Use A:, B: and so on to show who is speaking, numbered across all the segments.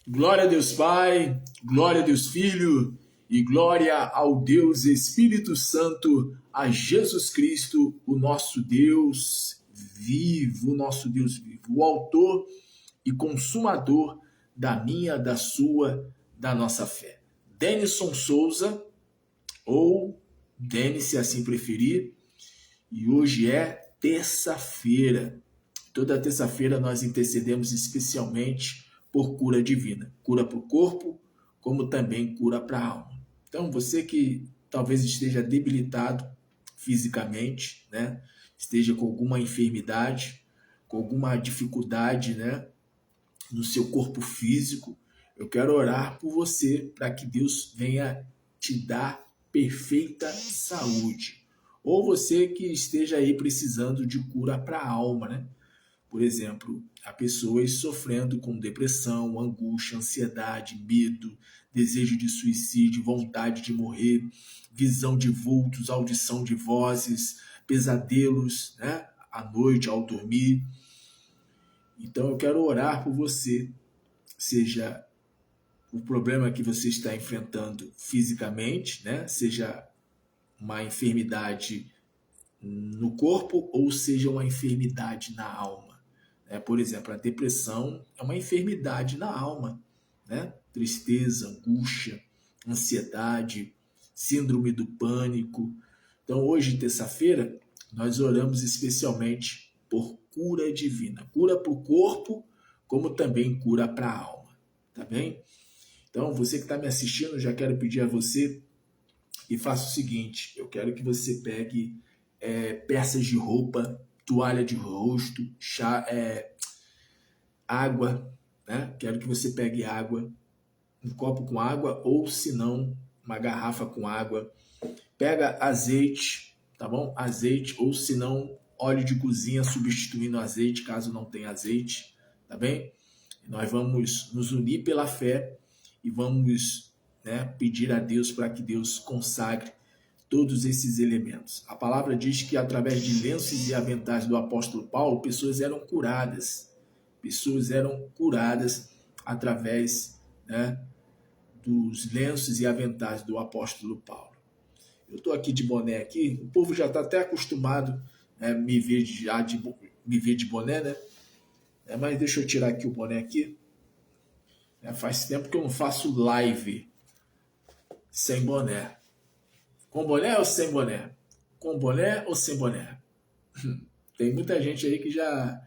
A: Glória a Deus Pai, glória a Deus Filho e glória ao Deus Espírito Santo, a Jesus Cristo, o nosso Deus vivo, o autor e consumador da minha, da sua, da nossa fé. Denison Souza, ou Denis, se assim preferir, e hoje é terça-feira. Toda terça-feira nós intercedemos especialmente por cura divina. Cura para o corpo, como também cura para a alma. Então, você que talvez esteja debilitado fisicamente, né? Esteja com alguma enfermidade, com alguma dificuldade, né? No seu corpo físico, eu quero orar por você para que Deus venha te dar perfeita saúde. Ou você que esteja aí precisando de cura para a alma, né? Por exemplo, há pessoas sofrendo com depressão, angústia, ansiedade, medo, desejo de suicídio, vontade de morrer, visão de vultos, audição de vozes, pesadelos, né? À noite, ao dormir. Então eu quero orar por você, seja o problema que você está enfrentando fisicamente, né? Seja uma enfermidade no corpo ou seja uma enfermidade na alma. Por exemplo, a depressão é uma enfermidade na alma, né? Tristeza, angústia, ansiedade, síndrome do pânico. Então, hoje, terça-feira, nós oramos especialmente por cura divina. Cura para o corpo, como também cura para a alma. Tá bem? Então, você que está me assistindo, já quero pedir a você que faça o seguinte. Eu quero que você pegue peças de roupa, toalha de rosto, água, né? Quero que você pegue água, um copo com água ou, se não, uma garrafa com água. Pega azeite, tá bom? Azeite ou, se não, óleo de cozinha substituindo azeite, caso não tenha azeite, tá bem? Nós vamos nos unir pela fé e vamos, né, pedir a Deus para que Deus consagre todos esses elementos. A palavra diz que através de lenços e aventais do apóstolo Paulo, pessoas eram curadas. Pessoas eram curadas através, né, dos lenços e aventais do apóstolo Paulo. Eu estou aqui de boné aqui, o povo já está até acostumado a me ver de boné, né? Mas deixa eu tirar aqui o boné aqui. Faz tempo que eu não faço live sem boné. Com boné ou sem boné? Com boné ou sem boné? Tem muita gente aí que já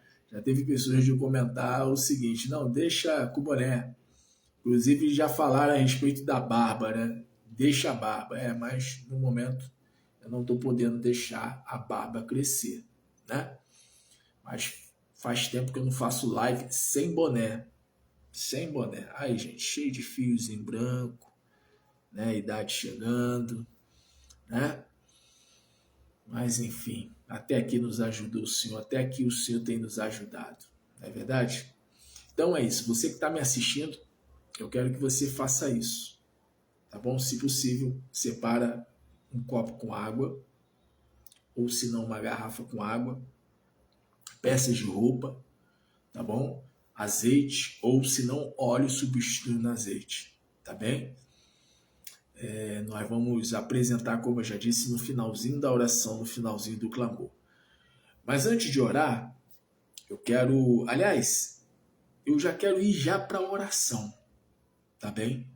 A: teve pessoas de comentar o seguinte: não, deixa com boné. Inclusive já falaram a respeito da barba, né? Deixa a barba. Mas no momento eu não estou podendo deixar a barba crescer, né? Mas faz tempo que eu não faço live sem boné. Sem boné. Aí, gente, cheio de fios em branco, né? Idade chegando, né? Mas, enfim, até aqui nos ajudou o Senhor, até aqui o Senhor tem nos ajudado, não é verdade? Então é isso, você que está me assistindo, eu quero que você faça isso, tá bom? Se possível, separa um copo com água, ou se não, uma garrafa com água, peças de roupa, tá bom? Azeite, ou se não, óleo substituindo azeite, tá bem? Nós vamos apresentar, como eu já disse, no finalzinho da oração, no finalzinho do clamor. Mas antes de orar, eu já quero ir já para a oração, tá bem?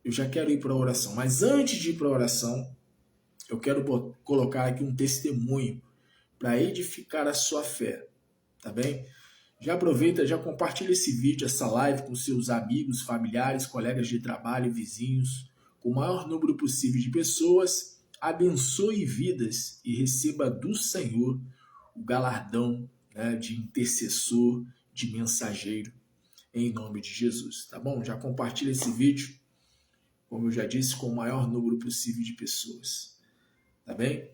A: Eu já quero ir para a oração, mas antes de ir para a oração, eu quero colocar aqui um testemunho para edificar a sua fé, tá bem? Já aproveita, já compartilha esse vídeo, essa live com seus amigos, familiares, colegas de trabalho, vizinhos, com o maior número possível de pessoas. Abençoe vidas e receba do Senhor o galardão, né, de intercessor, de mensageiro, em nome de Jesus, tá bom? Já compartilha esse vídeo, como eu já disse, com o maior número possível de pessoas, tá bem?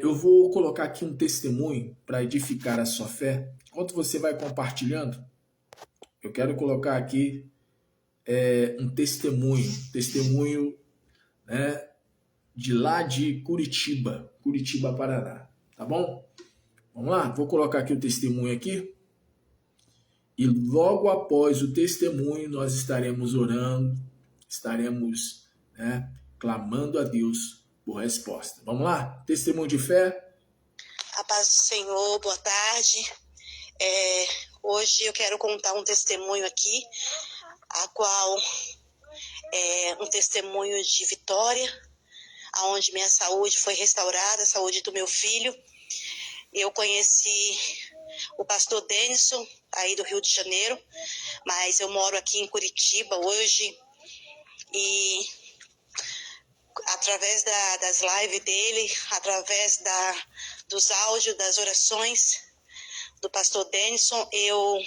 A: Eu vou colocar aqui um testemunho para edificar a sua fé. Enquanto você vai compartilhando, eu quero colocar aqui um testemunho, né, de lá de Curitiba, Paraná, tá bom? Vamos lá? Vou colocar aqui o testemunho aqui. E logo após o testemunho, nós estaremos orando, estaremos, né, clamando a Deus por resposta. Vamos lá? Testemunho de fé?
B: A paz do Senhor, boa tarde. Hoje eu quero contar um testemunho aqui, a qual é um testemunho de vitória, onde minha saúde foi restaurada, a saúde do meu filho. Eu conheci o pastor Denison, aí do Rio de Janeiro, mas eu moro aqui em Curitiba hoje, e através das lives dele, através dos áudios, das orações do pastor Denison, eu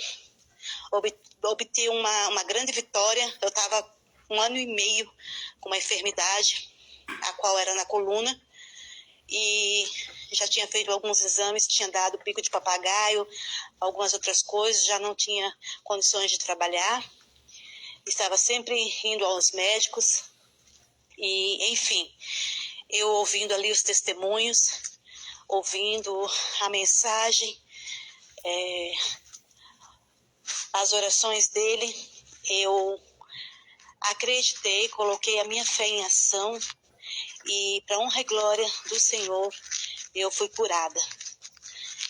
B: obtive uma grande vitória. Eu estava 1 ano e meio com uma enfermidade, a qual era na coluna, e já tinha feito alguns exames, tinha dado pico de papagaio, algumas outras coisas, já não tinha condições de trabalhar, estava sempre indo aos médicos, e enfim, eu ouvindo ali os testemunhos, ouvindo a mensagem, as orações dele, eu acreditei, coloquei a minha fé em ação, e para honra e glória do Senhor, eu fui curada.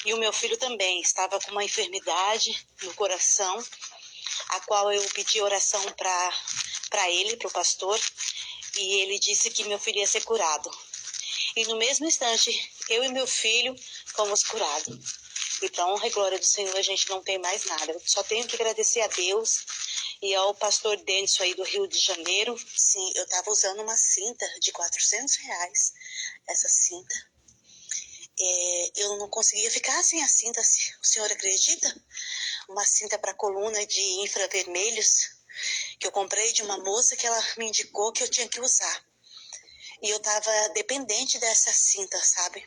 B: E o meu filho também estava com uma enfermidade no coração, a qual eu pedi oração para ele, para o pastor, e ele disse que meu filho ia ser curado. E no mesmo instante, eu e meu filho fomos curados. E para honra e glória do Senhor, a gente não tem mais nada. Eu só tenho que agradecer a Deus e ao pastor Denison aí do Rio de Janeiro. Sim, eu estava usando uma cinta de R$400, essa cinta. Eu não conseguia ficar sem a cinta, o senhor acredita? Uma cinta para coluna de infravermelhos, que eu comprei de uma moça que ela me indicou que eu tinha que usar. E eu estava dependente dessa cinta, sabe?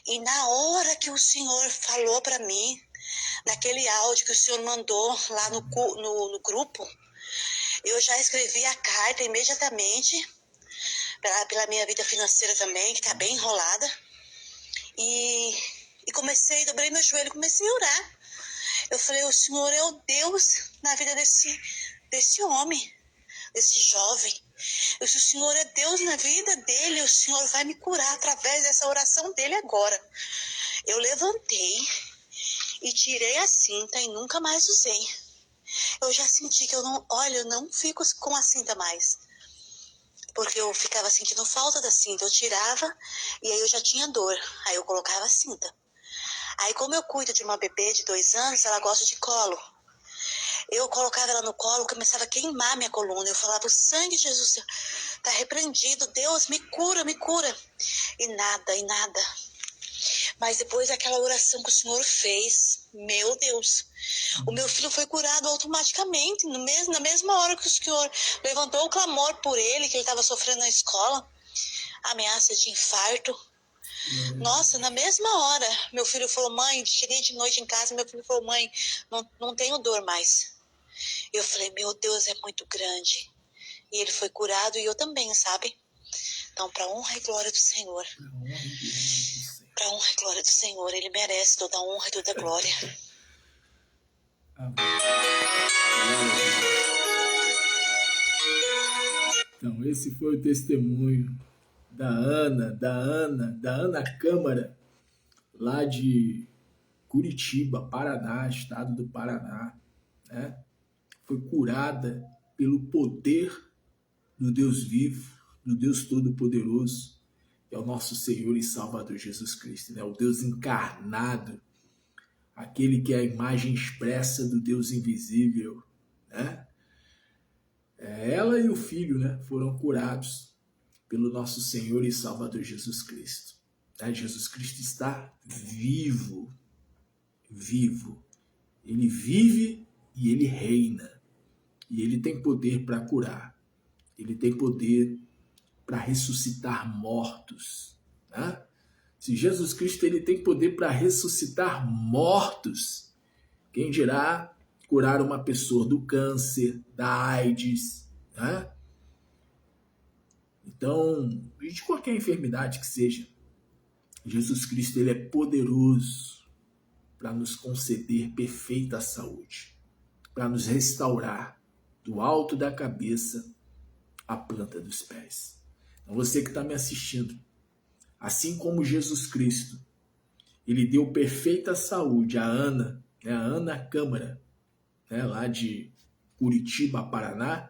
B: E na hora que o senhor falou para mim, naquele áudio que o senhor mandou lá no grupo, eu já escrevi a carta imediatamente, pela minha vida financeira também, que está bem enrolada. E dobrei meu joelho e comecei a orar. Eu falei, o Senhor é o Deus na vida desse homem, desse jovem. Se o Senhor é Deus na vida dele, o Senhor vai me curar através dessa oração dele agora. Eu levantei e tirei a cinta e nunca mais usei. Eu já senti que eu não fico com a cinta mais. Porque eu ficava sentindo falta da cinta. Eu tirava e aí eu já tinha dor. Aí eu colocava a cinta. Aí como eu cuido de uma bebê de 2 anos, ela gosta de colo. Eu colocava ela no colo, começava a queimar minha coluna. Eu falava, o sangue de Jesus está repreendido. Deus, me cura, me cura. E nada. Mas depois daquela oração que o Senhor fez, meu Deus, o meu filho foi curado automaticamente, na mesma hora que o Senhor levantou o clamor por ele, que ele estava sofrendo na escola, ameaça de infarto. Nossa, na mesma hora, meu filho falou, mãe, cheguei de noite em casa, meu filho falou, mãe, não tenho dor mais. Eu falei, meu Deus, é muito grande. E ele foi curado e eu também, sabe? Então, para honra e glória do Senhor. Para honra e glória do Senhor. Ele merece toda a honra e toda a glória.
A: Amém. Então, esse foi o testemunho da Ana Câmara, lá de Curitiba, Paraná, estado do Paraná, né? Foi curada pelo poder do Deus vivo, do Deus Todo-Poderoso, que é o nosso Senhor e Salvador Jesus Cristo, né? O Deus encarnado, aquele que é a imagem expressa do Deus invisível, né? Ela e o filho, né, foram curados pelo nosso Senhor e Salvador Jesus Cristo. Jesus Cristo está vivo. Ele vive e ele reina. E ele tem poder para curar. Ele tem poder para ressuscitar mortos. Né? Se Jesus Cristo ele tem poder para ressuscitar mortos, quem dirá curar uma pessoa do câncer, da AIDS, né? Então, de qualquer enfermidade que seja, Jesus Cristo ele é poderoso para nos conceder perfeita saúde. para nos restaurar do alto da cabeça à planta dos pés. Então você que está me assistindo, assim como Jesus Cristo, ele deu perfeita saúde a Ana, né, a Ana Câmara, né, lá de Curitiba, Paraná,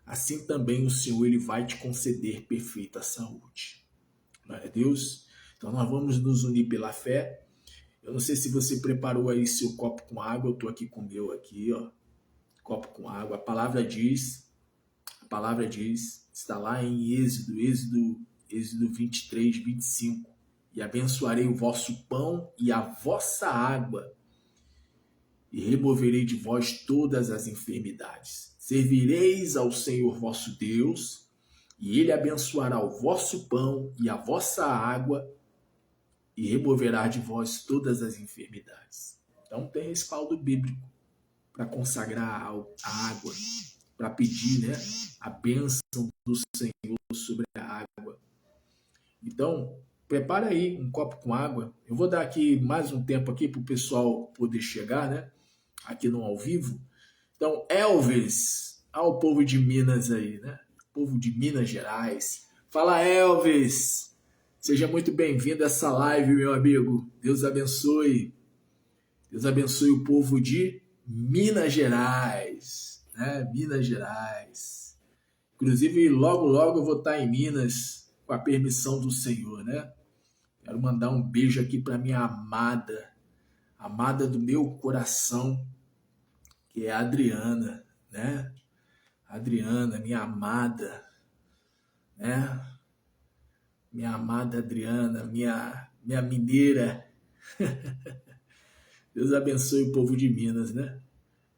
A: assim também o Senhor ele vai te conceder perfeita saúde. Glória a Deus. Então nós vamos nos unir pela fé. Eu não sei se você preparou aí seu copo com água, eu estou aqui com o meu aqui, ó, copo com água. A palavra diz, está lá em Êxodo 23, 25. E abençoarei o vosso pão e a vossa água, e removerei de vós todas as enfermidades. Servireis ao Senhor vosso Deus, e ele abençoará o vosso pão e a vossa água, e removerá de vós todas as enfermidades. Então tem respaldo bíblico para consagrar a água, para pedir, né, a bênção do Senhor sobre a água. Então, prepara aí um copo com água. Eu vou dar aqui mais um tempo aqui para o pessoal poder chegar, né? Aqui no ao vivo. Então, Elvis, ao povo de Minas aí, né? Povo de Minas Gerais. Fala, Elvis! Seja muito bem-vindo a essa live, meu amigo. Deus abençoe. Deus abençoe o povo de Minas Gerais, né? Minas Gerais. Inclusive, logo eu vou estar em Minas, com a permissão do Senhor, né? Quero mandar um beijo aqui para minha amada do meu coração, que é a Adriana, né? Adriana, minha amada, né? Minha amada Adriana, minha mineira. Deus abençoe o povo de Minas, né?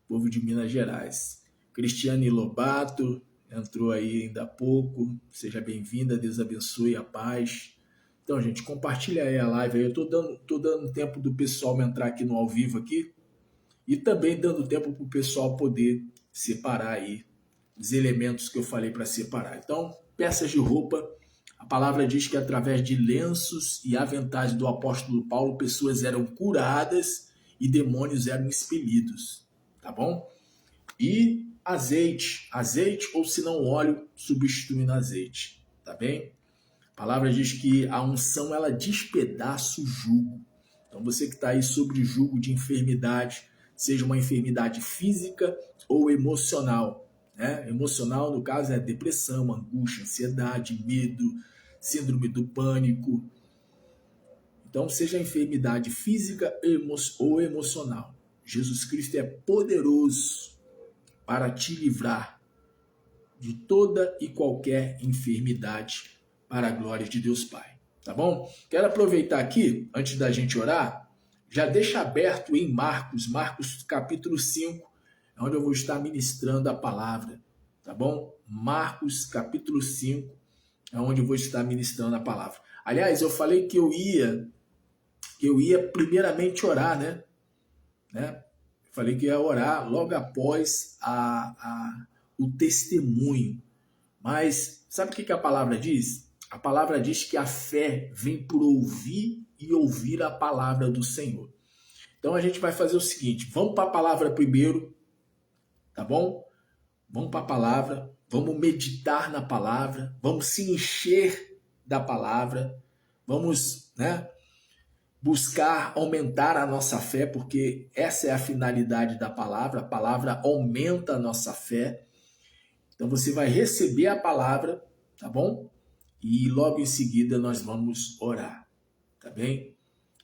A: O povo de Minas Gerais. Cristiane Lobato entrou aí ainda há pouco. Seja bem-vinda, Deus abençoe, a paz. Então, gente, compartilha aí a live. Eu tô dando tempo do pessoal entrar aqui no ao vivo aqui e também dando tempo para o pessoal poder separar aí os elementos que eu falei para separar. Então, peças de roupa. A palavra diz que através de lenços e aventais do apóstolo Paulo, pessoas eram curadas e demônios eram expelidos, tá bom? E azeite ou se não óleo, substituindo azeite, tá bem? A palavra diz que a unção, ela despedaça o jugo. Então você que está aí sobre jugo de enfermidade, seja uma enfermidade física ou emocional, né? Emocional, no caso, é depressão, angústia, ansiedade, medo, síndrome do pânico. Então, seja enfermidade física ou emocional, Jesus Cristo é poderoso para te livrar de toda e qualquer enfermidade para a glória de Deus Pai. Tá bom? Quero aproveitar aqui, antes da gente orar, já deixa aberto em Marcos capítulo 5, onde eu vou estar ministrando a palavra. Tá bom? Marcos capítulo 5, é onde eu vou estar ministrando a palavra. Aliás, eu falei que eu ia primeiramente orar, né? Falei que ia orar logo após o testemunho. Mas sabe o que a palavra diz? A palavra diz que a fé vem por ouvir e ouvir a palavra do Senhor. Então a gente vai fazer o seguinte, vamos para a palavra primeiro, tá bom? Vamos para a palavra, vamos meditar na palavra, vamos se encher da palavra, vamos, né, buscar aumentar a nossa fé, porque essa é a finalidade da palavra. A palavra aumenta a nossa fé. Então você vai receber a palavra, tá bom? E logo em seguida nós vamos orar, tá bem?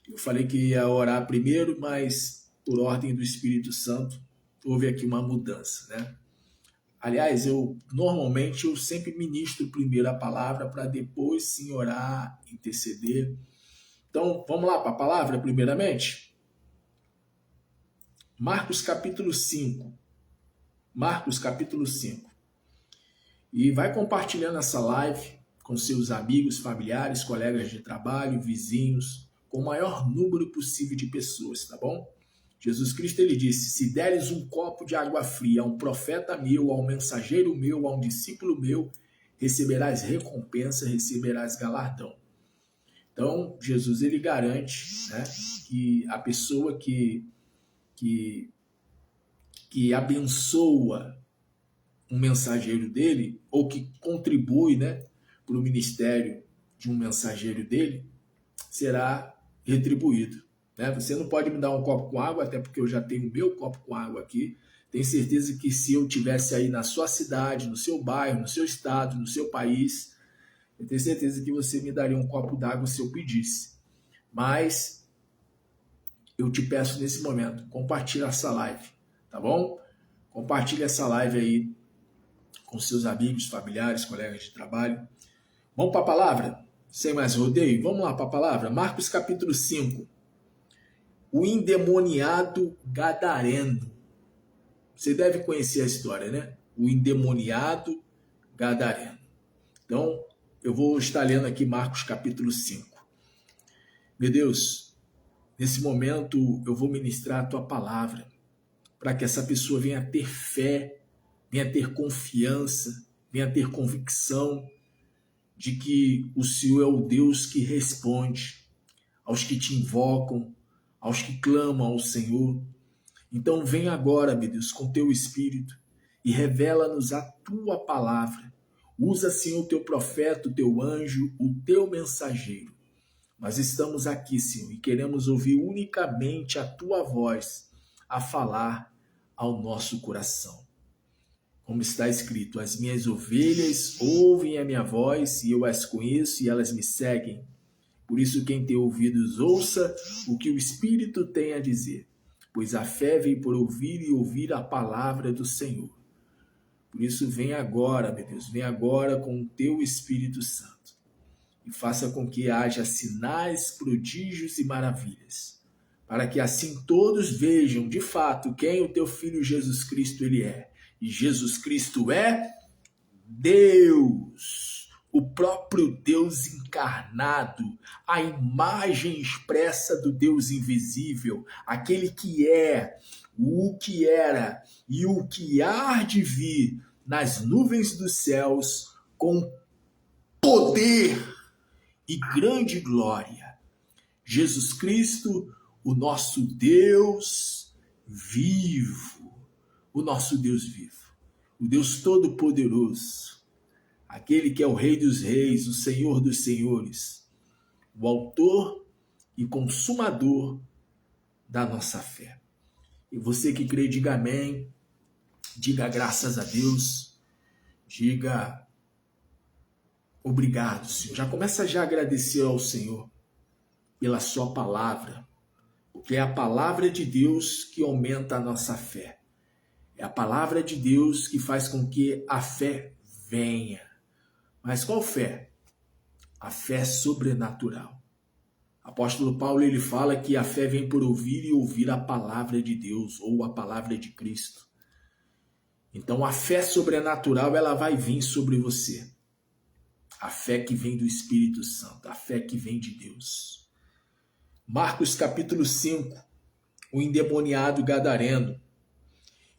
A: Eu falei que ia orar primeiro, mas por ordem do Espírito Santo houve aqui uma mudança, né? Aliás, normalmente eu sempre ministro primeiro a palavra para depois sim orar, interceder. Então, vamos lá para a palavra primeiramente? Marcos capítulo 5. Marcos capítulo 5. E vai compartilhando essa live com seus amigos, familiares, colegas de trabalho, vizinhos, com o maior número possível de pessoas, tá bom? Jesus Cristo, ele disse, se deres um copo de água fria a um profeta meu, a um mensageiro meu, a um discípulo meu, receberás recompensa, receberás galardão. Então, Jesus, ele garante, né, que a pessoa que que abençoa um mensageiro dele, ou que contribui, né, para o ministério de um mensageiro dele, será retribuído. Né? Você não pode me dar um copo com água, até porque eu já tenho o meu copo com água aqui. Tenho certeza que se eu tivesse aí na sua cidade, no seu bairro, no seu estado, no seu país, eu tenho certeza que você me daria um copo d'água se eu pedisse. Mas eu te peço nesse momento, compartilha essa live, tá bom? Compartilha essa live aí com seus amigos, familiares, colegas de trabalho. Vamos para a palavra? Sem mais rodeio, vamos lá para a palavra. Marcos capítulo 5. O endemoniado gadareno. Você deve conhecer a história, né? O endemoniado gadareno. Então, eu vou estar lendo aqui Marcos capítulo 5. Meu Deus, nesse momento eu vou ministrar a tua palavra para que essa pessoa venha ter fé, venha ter confiança, venha ter convicção de que o Senhor é o Deus que responde aos que te invocam, aos que clamam ao Senhor. Então vem agora, meu Deus, com teu Espírito e revela-nos a tua palavra. Usa, Senhor, o teu profeta, o teu anjo, o teu mensageiro. Nós estamos aqui, Senhor, e queremos ouvir unicamente a tua voz a falar ao nosso coração. Como está escrito, as minhas ovelhas ouvem a minha voz e eu as conheço e elas me seguem. Por isso, quem tem ouvidos, ouça o que o Espírito tem a dizer. Pois a fé vem por ouvir e ouvir a palavra do Senhor. Por isso, vem agora, meu Deus, vem agora com o teu Espírito Santo. E faça com que haja sinais, prodígios e maravilhas. Para que assim todos vejam, de fato, quem o teu Filho Jesus Cristo ele é. E Jesus Cristo é Deus, o próprio Deus encarnado, a imagem expressa do Deus invisível, aquele que é, o que era e o que há de vir nas nuvens dos céus com poder e grande glória. Jesus Cristo, o nosso Deus vivo, o nosso Deus vivo, o Deus Todo-Poderoso, aquele que é o Rei dos Reis, o Senhor dos Senhores, o autor e consumador da nossa fé. E você que crê, diga amém, diga graças a Deus, diga obrigado, Senhor. Já começa já a agradecer ao Senhor pela sua palavra, porque é a palavra de Deus que aumenta a nossa fé. É a palavra de Deus que faz com que a fé venha. Mas qual fé? A fé sobrenatural. Apóstolo Paulo ele fala que a fé vem por ouvir e ouvir a palavra de Deus ou a palavra de Cristo. Então a fé sobrenatural ela vai vir sobre você. A fé que vem do Espírito Santo, a fé que vem de Deus. Marcos capítulo 5, o endemoniado gadareno.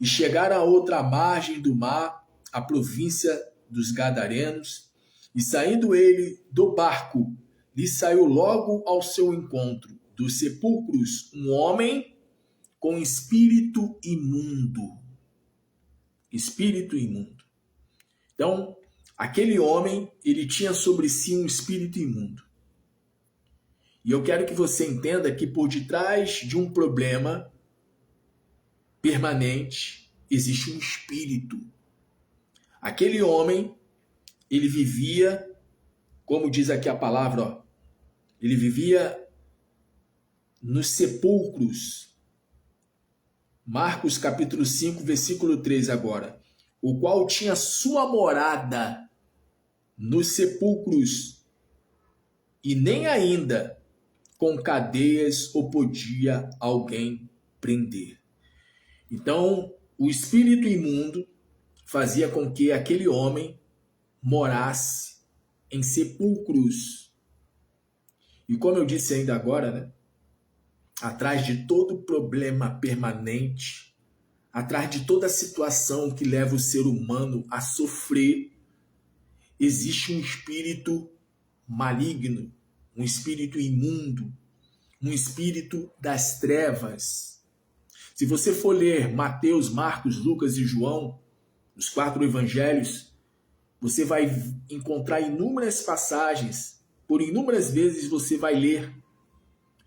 A: E chegaram à outra margem do mar, a província dos Gadarenos, e saindo ele do barco, lhe saiu logo ao seu encontro, dos sepulcros, um homem com espírito imundo. Espírito imundo. Então, aquele homem, ele tinha sobre si um espírito imundo. E eu quero que você entenda que por detrás de um problema permanente, existe um espírito. Aquele homem, ele vivia, como diz aqui a palavra, ó, ele vivia nos sepulcros. Marcos capítulo 5, versículo 3 agora. O qual tinha sua morada nos sepulcros e nem ainda com cadeias o podia alguém prender. Então, o espírito imundo fazia com que aquele homem morasse em sepulcros. E como eu disse ainda agora, né? Atrás de todo problema permanente, atrás de toda situação que leva o ser humano a sofrer, existe um espírito maligno, um espírito imundo, um espírito das trevas. Se você for ler Mateus, Marcos, Lucas e João, os 4 evangelhos, você vai encontrar inúmeras passagens, por inúmeras vezes você vai ler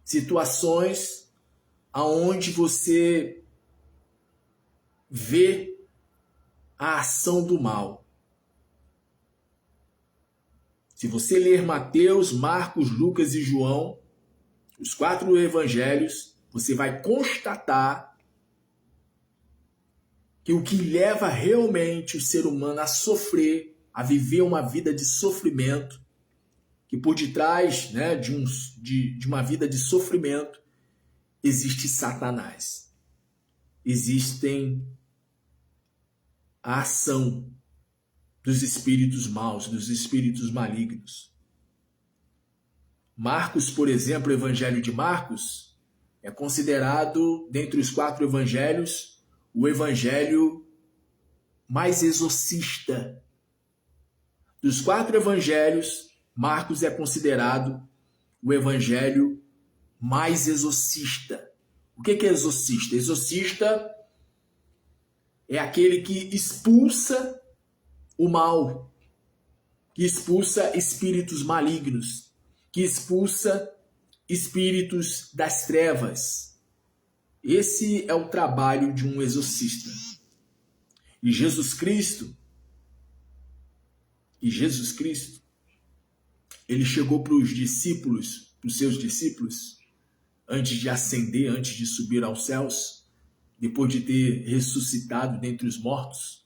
A: situações aonde você vê a ação do mal. Se você ler Mateus, Marcos, Lucas e João, os 4 evangelhos, você vai constatar que o que leva realmente o ser humano a sofrer, a viver uma vida de sofrimento, que por detrás, né, de uma vida de sofrimento, existe Satanás. Existem a ação dos espíritos maus, dos espíritos malignos. Marcos, por exemplo, o evangelho de Marcos, é considerado, dentre os 4 evangelhos, o evangelho mais exorcista. Dos 4 evangelhos, Marcos é considerado o evangelho mais exorcista. O que é exorcista? Exorcista é aquele que expulsa o mal, que expulsa espíritos malignos, que expulsa espíritos das trevas. Esse é o trabalho de um exorcista. E Jesus Cristo, ele chegou para os discípulos, para os seus discípulos, antes de ascender, antes de subir aos céus, depois de ter ressuscitado dentre os mortos.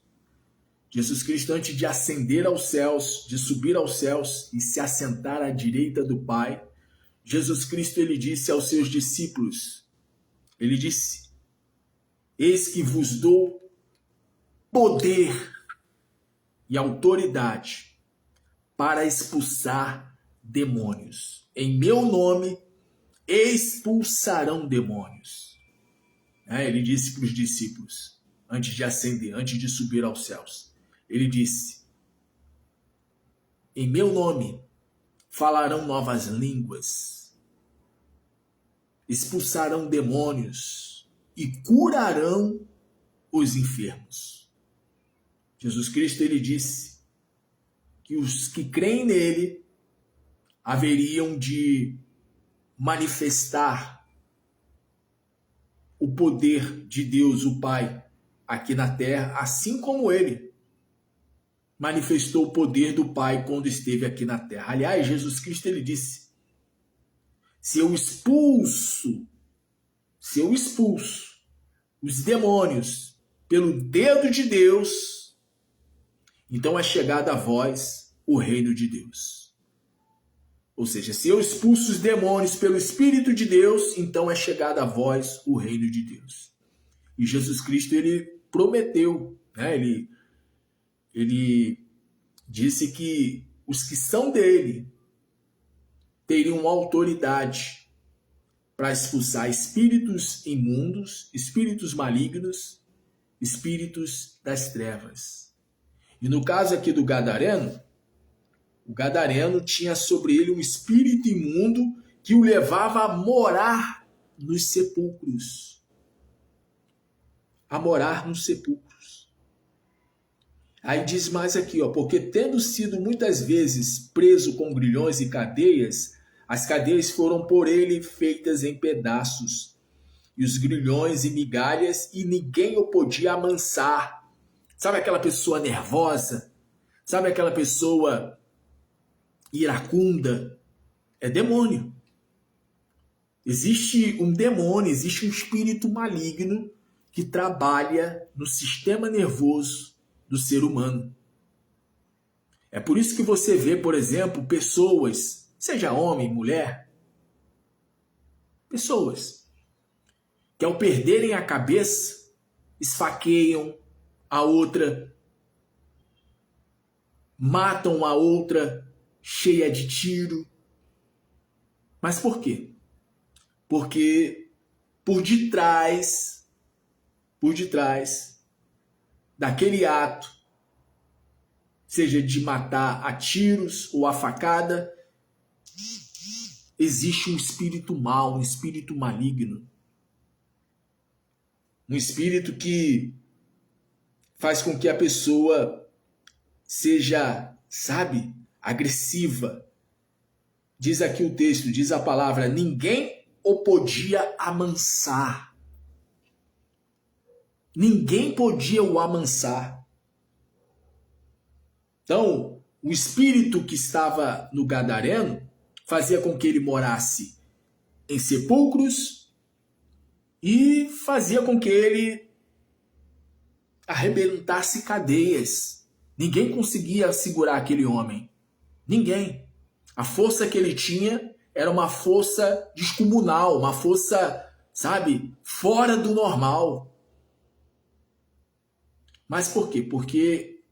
A: Jesus Cristo, antes de ascender aos céus, de subir aos céus e se assentar à direita do Pai, Jesus Cristo, ele disse aos seus discípulos, ele disse: eis que vos dou poder e autoridade para expulsar demônios. Em meu nome expulsarão demônios. Ele disse para os discípulos, antes de ascender, antes de subir aos céus. Ele disse: em meu nome falarão novas línguas, expulsarão demônios e curarão os enfermos. Jesus Cristo, ele disse que os que creem nele haveriam de manifestar o poder de Deus, o Pai, aqui na terra, assim como ele manifestou o poder do Pai quando esteve aqui na terra. Aliás, Jesus Cristo, ele disse: se eu expulso os demônios pelo dedo de Deus, então é chegado a vós o reino de Deus. Ou seja, se eu expulso os demônios pelo Espírito de Deus, então é chegado a vós o reino de Deus. E Jesus Cristo, ele prometeu, né? Ele disse que os que são dele teriam autoridade para expulsar espíritos imundos, espíritos malignos, espíritos das trevas. E no caso aqui do Gadareno, o Gadareno tinha sobre ele um espírito imundo que o levava a morar nos sepulcros. A morar nos sepulcros. Aí diz mais aqui, porque tendo sido muitas vezes preso com grilhões e cadeias, as cadeias foram por ele feitas em pedaços, e os grilhões e migalhas, e ninguém o podia amansar. Sabe aquela pessoa nervosa? Sabe aquela pessoa iracunda? É demônio. Existe um demônio, existe um espírito maligno que trabalha no sistema nervoso do ser humano. É por isso que você vê, por exemplo, pessoas, seja homem, mulher, pessoas que ao perderem a cabeça, esfaqueiam a outra, matam a outra cheia de tiro. Mas por quê? Porque por detrás daquele ato, seja de matar a tiros ou a facada, existe um espírito mau, um espírito maligno. Um espírito que faz com que a pessoa seja, sabe, agressiva. Diz aqui o texto, diz a palavra, ninguém o podia amansar. Ninguém podia o amansar. Então, o espírito que estava no gadareno fazia com que ele morasse em sepulcros e fazia com que ele arrebentasse cadeias. Ninguém conseguia segurar aquele homem. Ninguém. A força que ele tinha era uma força descomunal, uma força, sabe, fora do normal. Mas por quê? Porque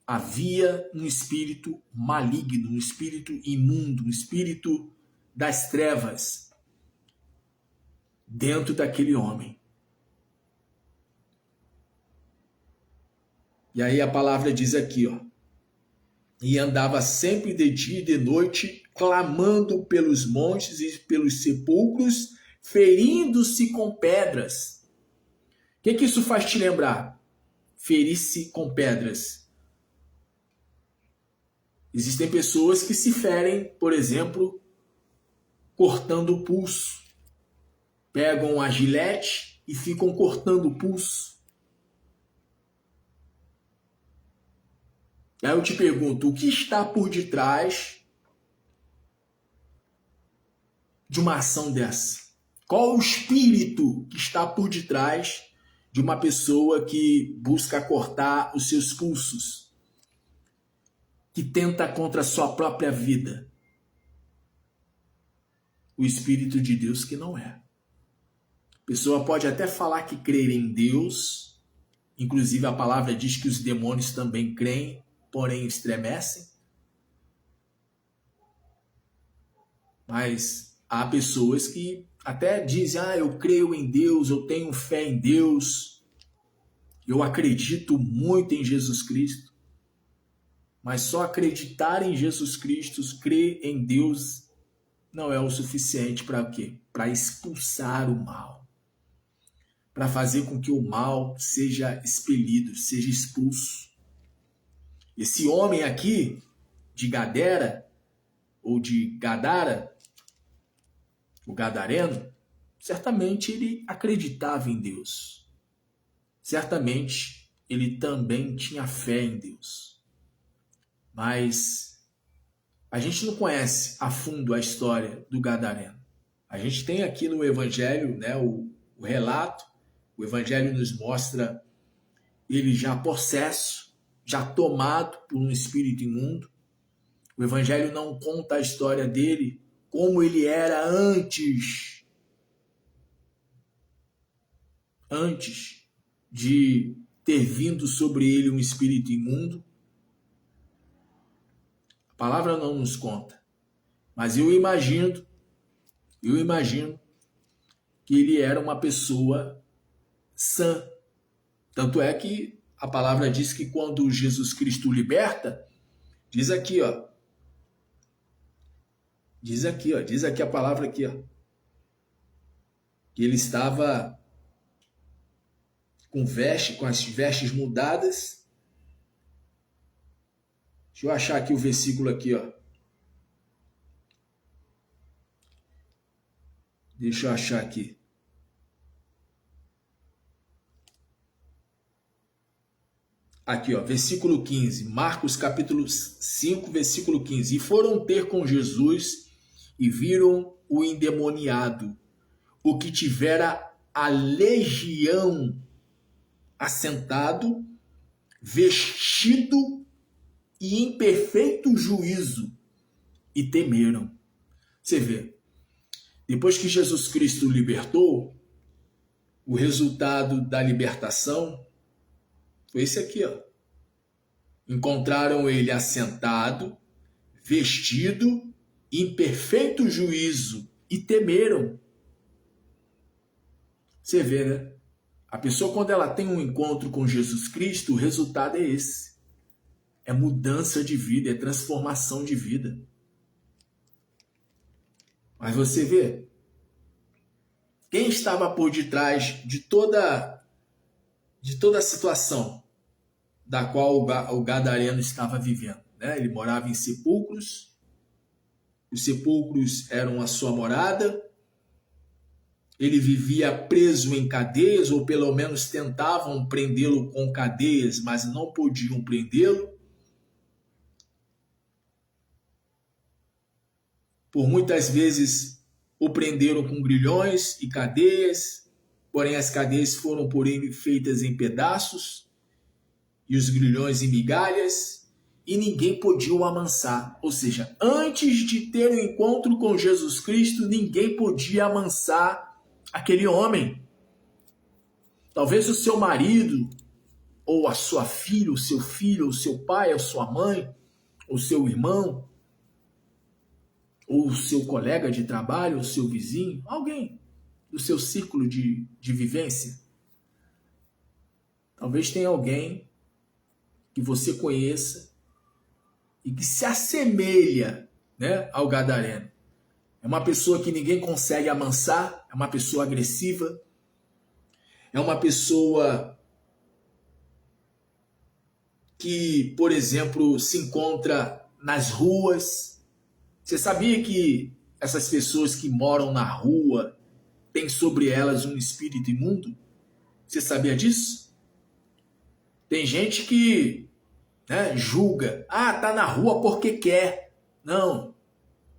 A: havia um espírito maligno, um espírito imundo, um espírito das trevas dentro daquele homem. E aí a palavra diz aqui, ó, e andava sempre de dia e de noite, clamando pelos montes e pelos sepulcros, ferindo-se com pedras. O que isso faz te lembrar? Ferir-se com pedras. Existem pessoas que se ferem, por exemplo, cortando o pulso. Pegam a gilete e ficam cortando o pulso. Aí eu te pergunto, o que está por detrás de uma ação dessa? Qual o espírito que está por detrás de uma pessoa que busca cortar os seus pulsos? Que tenta contra a sua própria vida? O Espírito de Deus que não é. A pessoa pode até falar que crê em Deus, inclusive a palavra diz que os demônios também creem, porém estremecem. Mas há pessoas que até dizem, eu creio em Deus, eu tenho fé em Deus, eu acredito muito em Jesus Cristo. Mas só acreditar em Jesus Cristo, crer em Deus, não é o suficiente para o quê? Para expulsar o mal. Para fazer com que o mal seja expelido, seja expulso. Esse homem aqui, de Gadara, ou de Gadara, o gadareno, certamente ele acreditava em Deus. Certamente ele também tinha fé em Deus. Mas a gente não conhece a fundo a história do gadareno. A gente tem aqui no Evangelho, né, o relato. O Evangelho nos mostra ele já possesso, já tomado por um espírito imundo. O Evangelho não conta a história dele como ele era antes de ter vindo sobre ele um espírito imundo. A palavra não nos conta, mas eu imagino que ele era uma pessoa sã. Tanto é que a palavra diz que quando Jesus Cristo o liberta, diz aqui a palavra aqui, ó, que ele estava com as vestes mudadas. Deixa eu achar aqui o versículo aqui, ó. Deixa eu achar aqui. Aqui, ó, versículo 15, Marcos capítulo 5, versículo 15. E foram ter com Jesus e viram o endemoniado, o que tivera a legião, assentado, vestido e em perfeito juízo, e temeram. Você vê, depois que Jesus Cristo o libertou, o resultado da libertação foi esse aqui, ó. Encontraram ele assentado, vestido, em perfeito juízo, e temeram. Você vê, né? A pessoa, quando ela tem um encontro com Jesus Cristo, o resultado é esse. É mudança de vida, é transformação de vida. Mas você vê, Quem estava por detrás de toda a situação da qual o gadareno estava vivendo, né? Ele morava em sepulcros, os sepulcros eram a sua morada, ele vivia preso em cadeias, ou pelo menos tentavam prendê-lo com cadeias, mas não podiam prendê-lo. Por muitas vezes o prenderam com grilhões e cadeias, porém as cadeias foram por ele feitas em pedaços e os grilhões em migalhas, e ninguém podia o amansar. Ou seja, antes de ter um encontro com Jesus Cristo, ninguém podia amansar aquele homem. Talvez o seu marido, ou a sua filha, o seu filho, ou o seu pai, ou sua mãe, ou seu irmão, ou o seu colega de trabalho, o seu vizinho, alguém do seu círculo de vivência. Talvez tenha alguém que você conheça e que se assemelha, né, ao gadareno. É uma pessoa que ninguém consegue amansar, é uma pessoa agressiva, é uma pessoa que, por exemplo, se encontra nas ruas. Você sabia que essas pessoas que moram na rua têm sobre elas um espírito imundo? Você sabia disso? Tem gente que, né, julga. Ah, tá na rua porque quer. Não,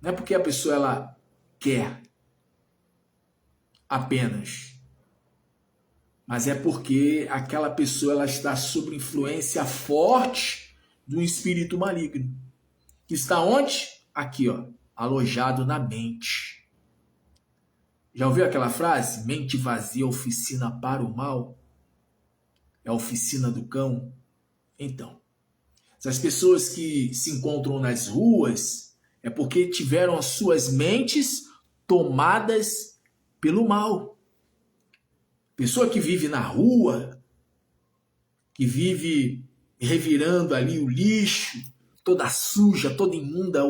A: não é porque a pessoa ela quer apenas. Mas é porque aquela pessoa ela está sob influência forte de um espírito maligno. Que está onde? Aqui, ó, alojado na mente. Já ouviu aquela frase? Mente vazia, oficina para o mal? É a oficina do cão? Então, essas pessoas que se encontram nas ruas é porque tiveram as suas mentes tomadas pelo mal. Pessoa que vive na rua, que vive revirando ali o lixo, toda suja, toda imunda,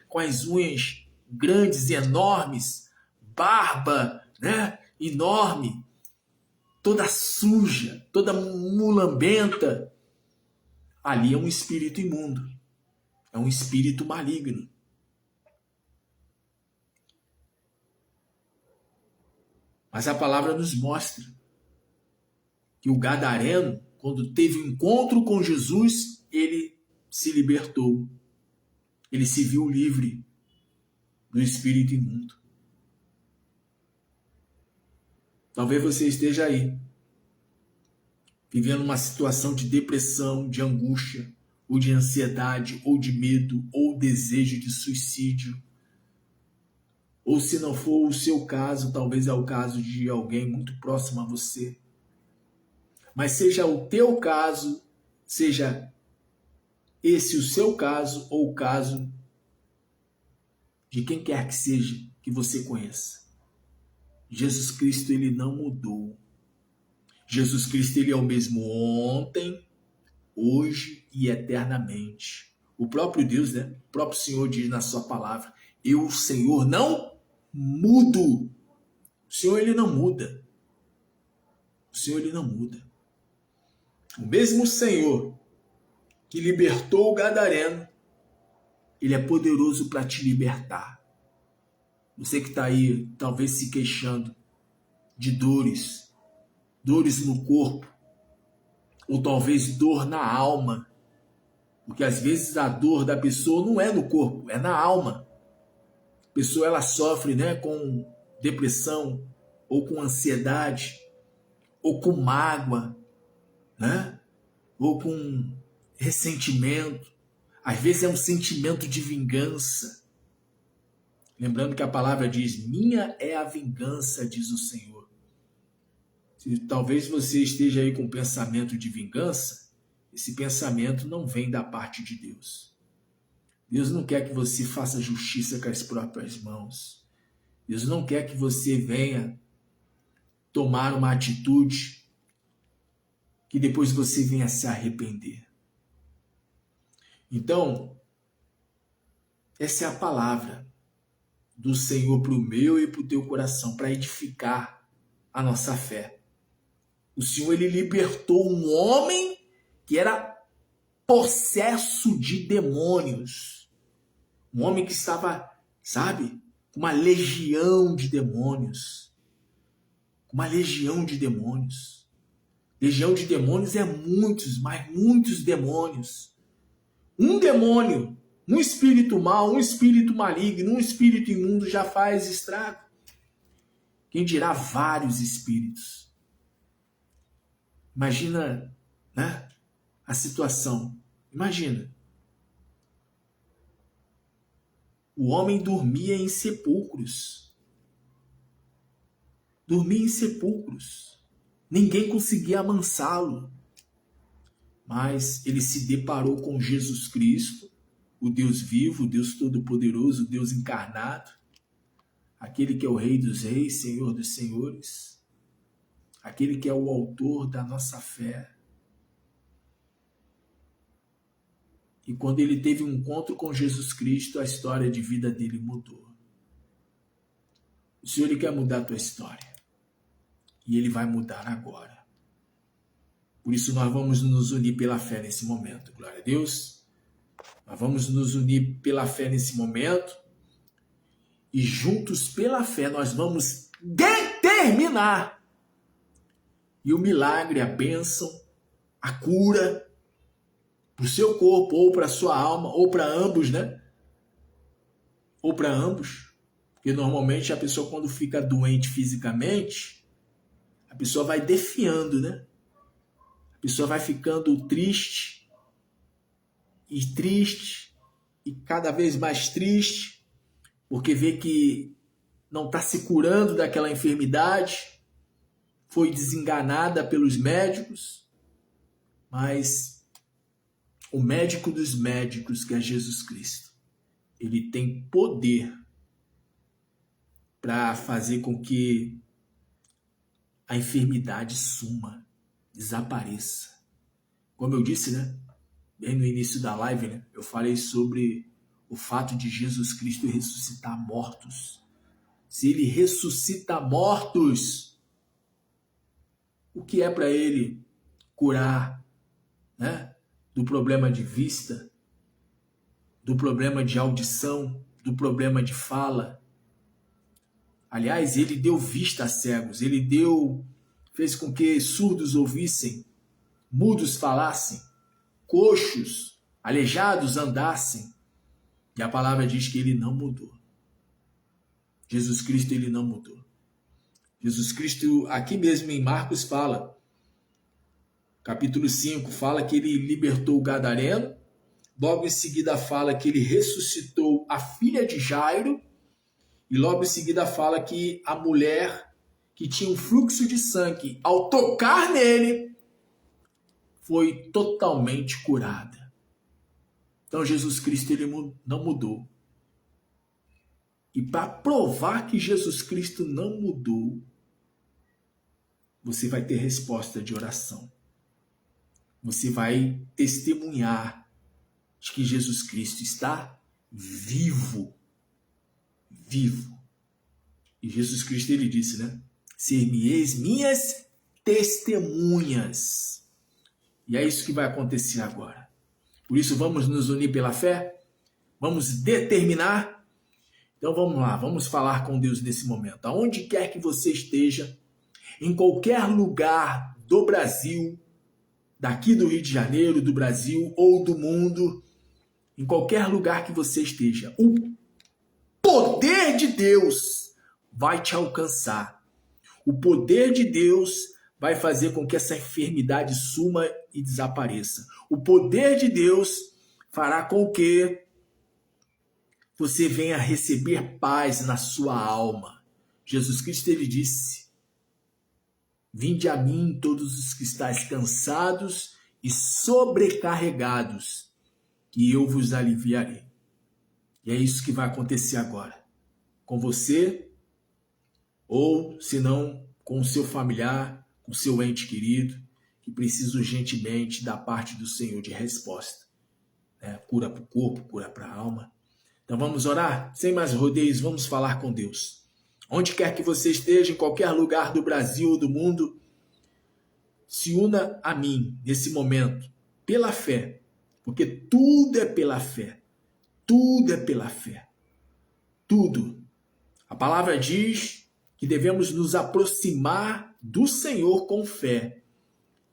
A: com as unhas grandes e enormes, barba, né, enorme, toda suja, toda mulambenta. Ali é um espírito imundo, é um espírito maligno. Mas a palavra nos mostra que o gadareno, quando teve um encontro com Jesus, ele se libertou. Ele se viu livre do espírito imundo. Talvez você esteja aí, vivendo uma situação de depressão, de angústia, ou de ansiedade, ou de medo, ou desejo de suicídio. Ou se não for o seu caso, talvez é o caso de alguém muito próximo a você. Mas seja o teu caso, seja esse o seu caso, ou o caso de quem quer que seja que você conheça. Jesus Cristo, ele não mudou. Jesus Cristo, ele é o mesmo ontem, hoje e eternamente. O próprio Deus, né? O próprio Senhor diz na sua palavra, eu, Senhor, não mudo. O Senhor, ele não muda. O Senhor, ele não muda. O mesmo Senhor que libertou o gadareno, ele é poderoso para te libertar. Você que está aí, talvez se queixando de dores no corpo, ou talvez dor na alma, porque às vezes a dor da pessoa não é no corpo, é na alma. A pessoa ela sofre, né, com depressão, ou com ansiedade, ou com mágoa, né, ou com ressentimento. Às vezes é um sentimento de vingança. Lembrando que a palavra diz, minha é a vingança, diz o Senhor. Se talvez você esteja aí com um pensamento de vingança, esse pensamento não vem da parte de Deus. Deus não quer que você faça justiça com as próprias mãos. Deus não quer que você venha tomar uma atitude que depois você venha se arrepender. Então, essa é a palavra. do Senhor para o meu e para o teu coração, para edificar a nossa fé. O Senhor, ele libertou um homem que era possesso de demônios. Um homem que estava, sabe, com uma legião de demônios. Uma legião de demônios. Legião de demônios é muitos, mas muitos demônios. Um demônio, um espírito mau, um espírito maligno, um espírito imundo já faz estrago. Quem dirá vários espíritos? Imagina, né, a situação. Imagina. O homem dormia em sepulcros. Dormia em sepulcros. Ninguém conseguia amansá-lo. Mas ele se deparou com Jesus Cristo, o Deus vivo, o Deus todo-poderoso, o Deus encarnado, aquele que é o Rei dos Reis, Senhor dos Senhores, aquele que é o autor da nossa fé. E quando ele teve um encontro com Jesus Cristo, a história de vida dele mudou. O Senhor, ele quer mudar a tua história. E ele vai mudar agora. Por isso nós vamos nos unir pela fé nesse momento. Glória a Deus. Nós vamos nos unir pela fé nesse momento. E juntos pela fé nós vamos determinar. E o milagre, a bênção, a cura para o seu corpo, ou para a sua alma, ou para ambos, né? Ou para ambos. Porque normalmente a pessoa, quando fica doente fisicamente, a pessoa vai definhando, né? A pessoa vai ficando triste, e cada vez mais triste, porque vê que não está se curando daquela enfermidade, foi desenganada pelos médicos, mas o médico dos médicos, que é Jesus Cristo, ele tem poder para fazer com que a enfermidade suma, desapareça. Como eu disse, né? Bem no início da live, né? Eu falei sobre o fato de Jesus Cristo ressuscitar mortos. Se ele ressuscita mortos, o que é para ele curar, né? Do problema de vista, do problema de audição, do problema de fala. Aliás, ele deu vista a cegos, fez com que surdos ouvissem, mudos falassem, coxos, aleijados andassem. E a palavra diz que ele não mudou. Jesus Cristo, ele não mudou. Jesus Cristo, aqui mesmo em Marcos fala, capítulo 5, fala que ele libertou o gadareno, logo em seguida fala que ele ressuscitou a filha de Jairo, e logo em seguida fala que a mulher que tinha um fluxo de sangue, ao tocar nele, foi totalmente curada. Então Jesus Cristo, ele não mudou. E para provar que Jesus Cristo não mudou, você vai ter resposta de oração. Você vai testemunhar de que Jesus Cristo está vivo. Vivo. E Jesus Cristo, ele disse, né? Ser-me-eis minhas testemunhas. E é isso que vai acontecer agora. Por isso, vamos nos unir pela fé? Vamos determinar? Então vamos lá, vamos falar com Deus nesse momento. Aonde quer que você esteja, em qualquer lugar do Brasil, daqui do Rio de Janeiro, do Brasil ou do mundo, em qualquer lugar que você esteja, o poder de Deus vai te alcançar. O poder de Deus vai fazer com que essa enfermidade suma e desapareça. O poder de Deus fará com que você venha receber paz na sua alma. Jesus Cristo, ele disse: vinde a mim todos os que estáis cansados e sobrecarregados, que eu vos aliviarei. E é isso que vai acontecer agora. Com você, ou se não, com o seu familiar, com o seu ente querido, que precisa urgentemente da parte do Senhor de resposta. Cura para o corpo, cura para a alma. Então vamos orar? Sem mais rodeios, vamos falar com Deus. Onde quer que você esteja, em qualquer lugar do Brasil ou do mundo, se una a mim nesse momento, pela fé, porque tudo é pela fé. Tudo é pela fé. Tudo. A palavra diz que devemos nos aproximar do Senhor com fé.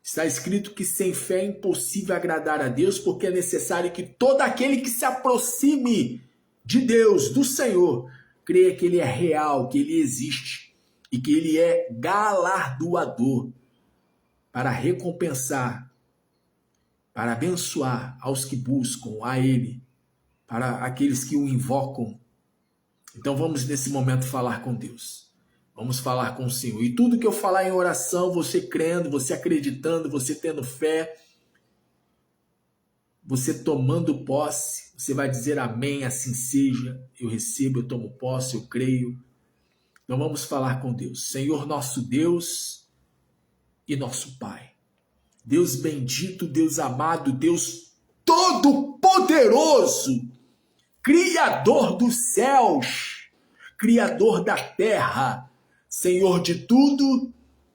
A: Está escrito que sem fé é impossível agradar a Deus, porque é necessário que todo aquele que se aproxime de Deus, do Senhor, creia que Ele é real, que Ele existe e que Ele é galardoador para recompensar, para abençoar aos que buscam a Ele, para aqueles que o invocam. Então vamos nesse momento falar com Deus. Vamos falar com o Senhor. E tudo que eu falar em oração, você crendo, você acreditando, você tendo fé, você tomando posse, você vai dizer amém, assim seja. Eu recebo, eu tomo posse, eu creio. Então vamos falar com Deus. Senhor nosso Deus e nosso Pai. Deus bendito, Deus amado, Deus todo-poderoso, Criador dos céus, Criador da terra, Senhor de tudo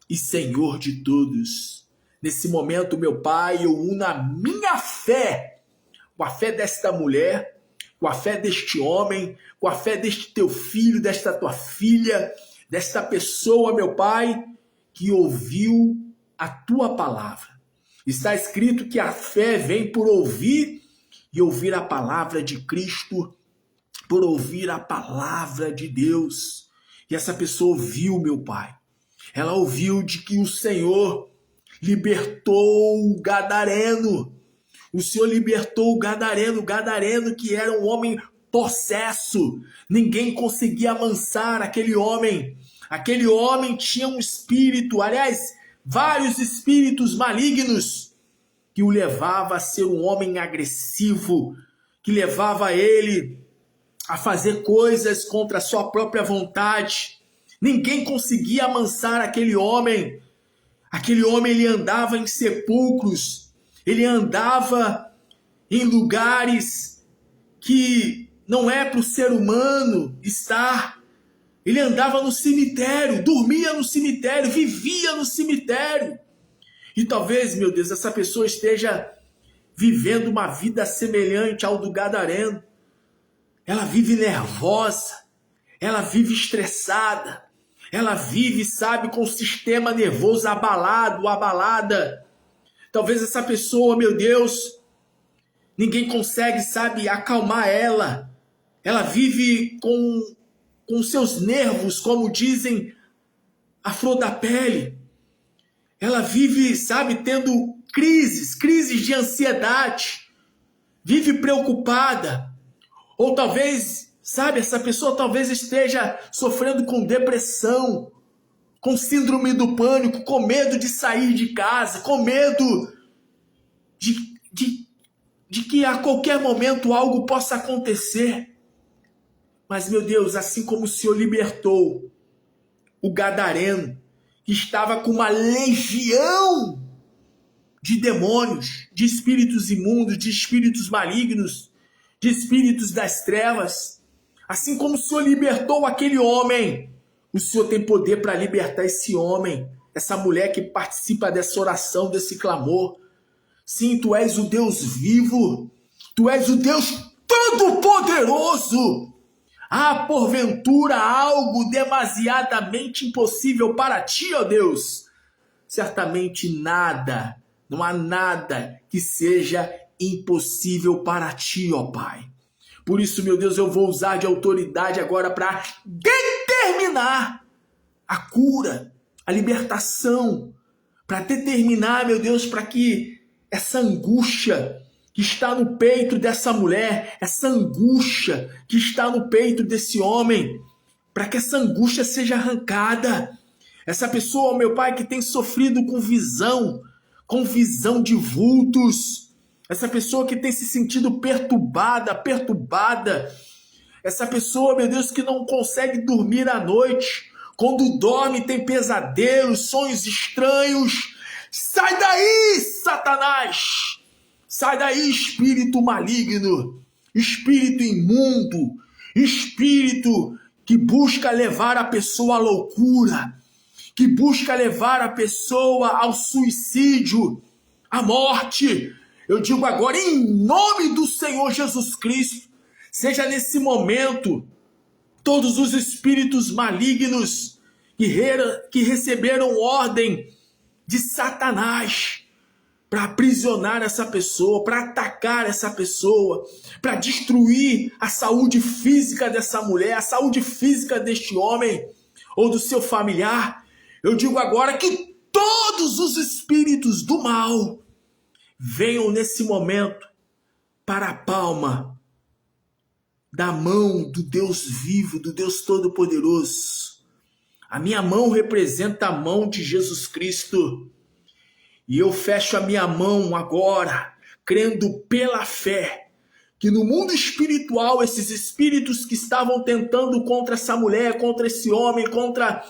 A: e Senhor de todos. Nesse momento, meu Pai, eu uno a minha fé com a fé desta mulher, com a fé deste homem, com a fé deste teu filho, desta tua filha, desta pessoa, meu Pai, que ouviu a tua palavra. Está escrito que a fé vem por ouvir e ouvir a palavra de Cristo, por ouvir a palavra de Deus. E essa pessoa ouviu, meu Pai. Ela ouviu de que o Senhor libertou o Gadareno. O Senhor libertou o Gadareno que era um homem possesso. Ninguém conseguia amansar aquele homem. Aquele homem tinha um espírito, aliás, vários espíritos malignos que o levava a ser um homem agressivo, que levava ele a fazer coisas contra a sua própria vontade. Ninguém conseguia amansar aquele homem. Aquele homem, ele andava em sepulcros, ele andava em lugares que não é para o ser humano estar. Ele andava no cemitério, dormia no cemitério, vivia no cemitério. E talvez, meu Deus, essa pessoa esteja vivendo uma vida semelhante ao do Gadareno. Ela vive nervosa, ela vive estressada, ela vive, sabe, com o sistema nervoso abalada. Talvez essa pessoa, meu Deus, ninguém consegue, sabe, acalmar ela. Ela vive com seus nervos, como dizem, à flor da pele. Ela vive, sabe, tendo crises de ansiedade. Vive preocupada. Ou talvez, sabe, essa pessoa talvez esteja sofrendo com depressão, com síndrome do pânico, com medo de sair de casa, com medo de que a qualquer momento algo possa acontecer. Mas, meu Deus, assim como o Senhor libertou o Gadareno, que estava com uma legião de demônios, de espíritos imundos, de espíritos malignos, de espíritos das trevas, assim como o Senhor libertou aquele homem, o Senhor tem poder para libertar esse homem, essa mulher que participa dessa oração, desse clamor. Sim, tu és o Deus vivo, tu és o Deus todo-poderoso. Há, porventura, algo demasiadamente impossível para ti, ó Deus? Certamente nada, não há nada que seja impossível para ti, ó Pai. Por isso, meu Deus, eu vou usar de autoridade agora para determinar a cura, a libertação, para determinar, meu Deus, para que essa angústia que está no peito dessa mulher, essa angústia que está no peito desse homem, para que essa angústia seja arrancada. Essa pessoa, meu Pai, que tem sofrido com visão de vultos, essa pessoa que tem se sentido perturbada, essa pessoa, meu Deus, que não consegue dormir à noite, quando dorme tem pesadelos, sonhos estranhos. Sai daí, Satanás! Sai daí, espírito maligno, espírito imundo, espírito que busca levar a pessoa à loucura, que busca levar a pessoa ao suicídio, à morte. Eu digo agora, em nome do Senhor Jesus Cristo, seja nesse momento, todos os espíritos malignos que receberam ordem de Satanás para aprisionar essa pessoa, para atacar essa pessoa, para destruir a saúde física dessa mulher, a saúde física deste homem ou do seu familiar. Eu digo agora que todos os espíritos do mal venham nesse momento para a palma da mão do Deus vivo, do Deus Todo-Poderoso. A minha mão representa a mão de Jesus Cristo. E eu fecho a minha mão agora, crendo pela fé, que no mundo espiritual, esses espíritos que estavam tentando contra essa mulher, contra esse homem, contra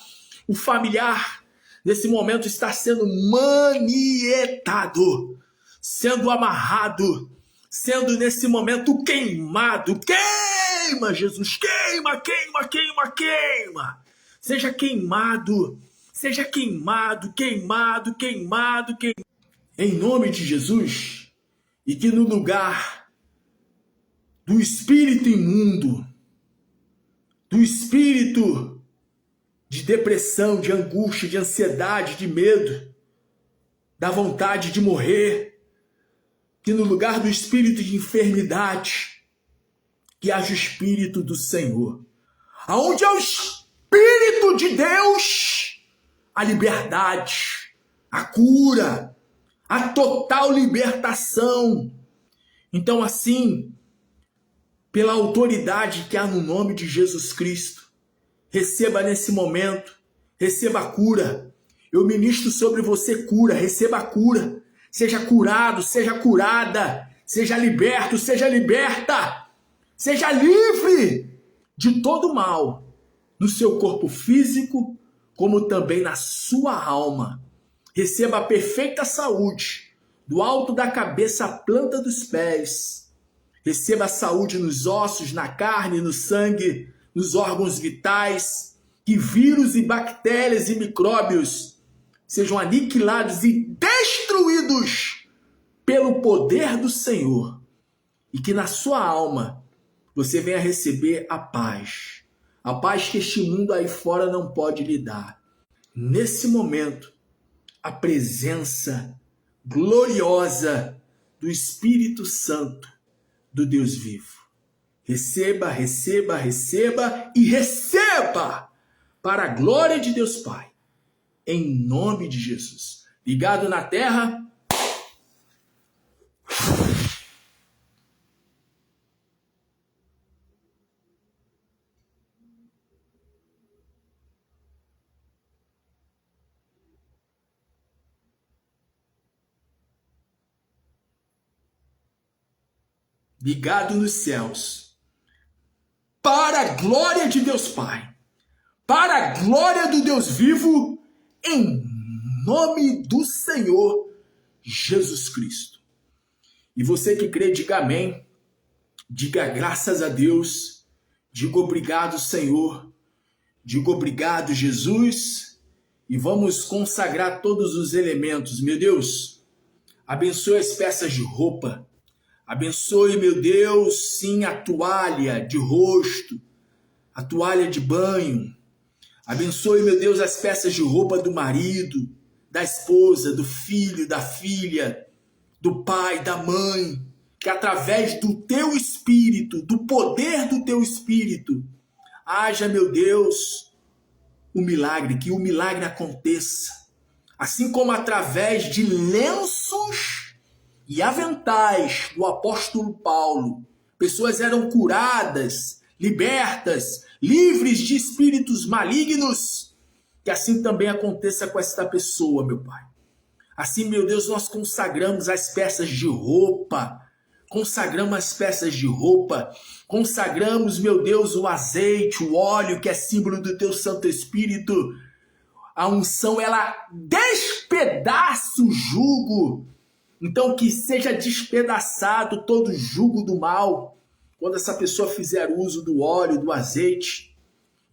A: o familiar, nesse momento está sendo manietado, sendo amarrado, sendo nesse momento queimado. Queima, Jesus, queima, queima, queima, queima. Seja queimado. Seja queimado, queimado, queimado, queimado. Em nome de Jesus. E que no lugar do espírito imundo, do espírito de depressão, de angústia, de ansiedade, de medo, da vontade de morrer, que no lugar do espírito de enfermidade, que haja o Espírito do Senhor. Aonde é o Espírito de Deus, a liberdade, a cura, a total libertação. Então, assim, pela autoridade que há no nome de Jesus Cristo, receba nesse momento, receba a cura. Eu ministro sobre você cura, receba a cura. Seja curado, seja curada, seja liberto, seja liberta, seja livre de todo mal, no seu corpo físico, como também na sua alma. Receba a perfeita saúde, do alto da cabeça à planta dos pés. Receba a saúde nos ossos, na carne, no sangue, nos órgãos vitais. Que vírus e bactérias e micróbios sejam aniquilados e destruídos pelo poder do Senhor. E que na sua alma você venha receber a paz. A paz que este mundo aí fora não pode lhe dar. Nesse momento, a presença gloriosa do Espírito Santo do Deus vivo. Receba, receba, receba e receba para a glória de Deus Pai. Em nome de Jesus. Ligado na terra. Ligado nos céus, para a glória de Deus Pai, para a glória do Deus vivo, em nome do Senhor Jesus Cristo. E você que crê, diga amém, diga graças a Deus, diga obrigado, Senhor, diga obrigado, Jesus, e vamos consagrar todos os elementos. Meu Deus, abençoe as peças de roupa. Abençoe, meu Deus, sim, a toalha de rosto, a toalha de banho. Abençoe, meu Deus, as peças de roupa do marido, da esposa, do filho, da filha, do pai, da mãe. Que através do teu Espírito, do poder do teu Espírito, haja, meu Deus, o milagre, que o milagre aconteça. Assim como através de lenços e aventais do apóstolo Paulo, pessoas eram curadas, libertas, livres de espíritos malignos. Que assim também aconteça com esta pessoa, meu Pai. Assim, meu Deus, nós consagramos as peças de roupa, consagramos, meu Deus, o azeite, o óleo, que é símbolo do teu Santo Espírito. A unção, ela despedaça o jugo. Então, que seja despedaçado todo o jugo do mal, quando essa pessoa fizer uso do óleo, do azeite,